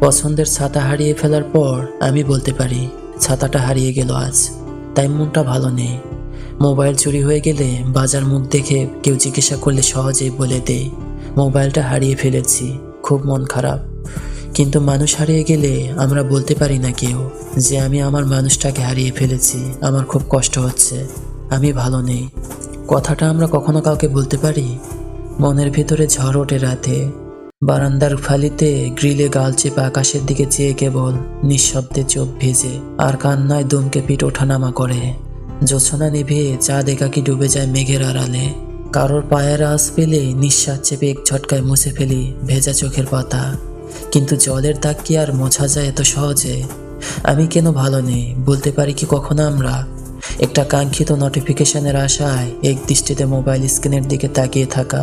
পছন্দের ছাতা হারিয়ে ফেলার পর আমি বলতে পারি ছাতাটা হারিয়ে গেল আজ, তাই মনটা ভালো নেই। মোবাইল চুরি হয়ে গেলে বাজার মুখ দেখে কেউ জিজ্ঞাসা করলে সহজেই বলে দেই মোবাইলটা হারিয়ে ফেলেছি, খুব মন খারাপ। কিন্তু মানুষ হারিয়ে গেলে আমরা বলতে পারি না কেউ যে আমি আমার মানুষটাকে হারিয়ে ফেলেছি, আমার খুব কষ্ট হচ্ছে, আমি ভালো নেই। কথাটা আমরা কখনো কাউকে বলতে পারি? মনের ভিতরে ঝড় ওঠে রাতে, বারান্দার ফালিতে গ্রিলে গাল চেপে আকাশের দিকে চেয়ে কেবল নিঃশব্দে চোখ ভেজে আর কান্নায় দমকে পিঠ ওঠানামা করে। জোছনা নিভে চাঁদ একাকী ডুবে যায় মেঘের আড়ালে। কারোর পায়ের আঁচ পেলে নিঃশ্বাস চেপে এক ঝটকায় মুছে ফেলি ভেজা চোখের পাতা। কিন্তু জলের দাগ কি আর মোছা যায় এত সহজে? আমি কেন ভালো নেই বলতে পারি কি কখনো আমরা? একটা কাঙ্ক্ষিত নোটিফিকেশনের আশায় এক দৃষ্টিতে মোবাইল স্ক্রিনের দিকে তাকিয়ে থাকা,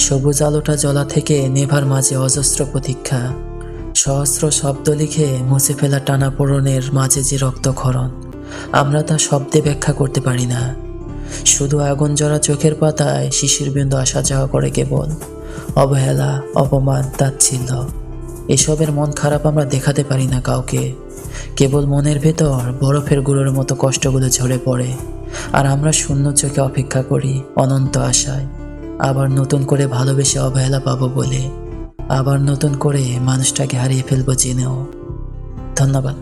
সবুজ আলোটা জ্বলা থেকে নেভার মাঝে অজস্র প্রতীক্ষা, সহস্র শব্দ লিখে মুছে ফেলা টানাপোড়েনের মাঝে যে রক্তক্ষরণ, আমরা তা শব্দে ব্যাখ্যা করতে পারি না। শুধু আগুন জ্বলা চোখের পাতায় শিশির বিন্দু আসা যাওয়া করে কেবল। অবহেলা, অপমান, তাচ্ছিল্য, এসবের মন খারাপ আমরা দেখাতে পারি না কাউকে। কেবল মনের ভেতর বরফের গুঁড়োর মতো কষ্টগুলো ঝরে পড়ে, আর আমরা শূন্য চোখে অপেক্ষা করি অনন্ত আশায় আবার নতুন করে ভালোবেসে অবহেলা পাবো বলে, আবার নতুন করে মানুষটাকে হারিয়ে ফেলবো জেনেও। ধন্যবাদ।